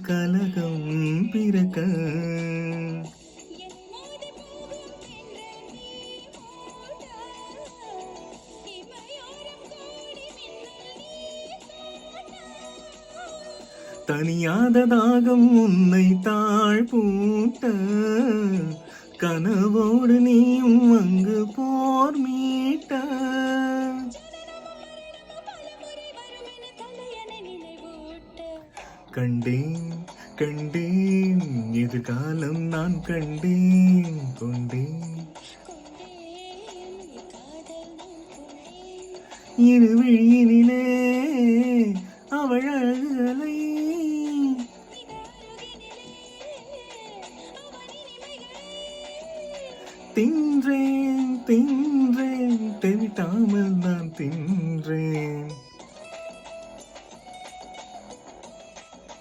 கலகம் பிறக்க தனியாத தாகம் உன்னை தாழ் பூட்ட கனவோடு நீயும் அங்கு போர் மீட்ட கண்டேன் கண்டேன் எதிர்காலம் நான் கண்டேன் கொண்டேன் இருவிழியினிலே அவள் அழகலை தின்றேன் தின்றேன் தெவிட்டாமல் நான் தின்றேன்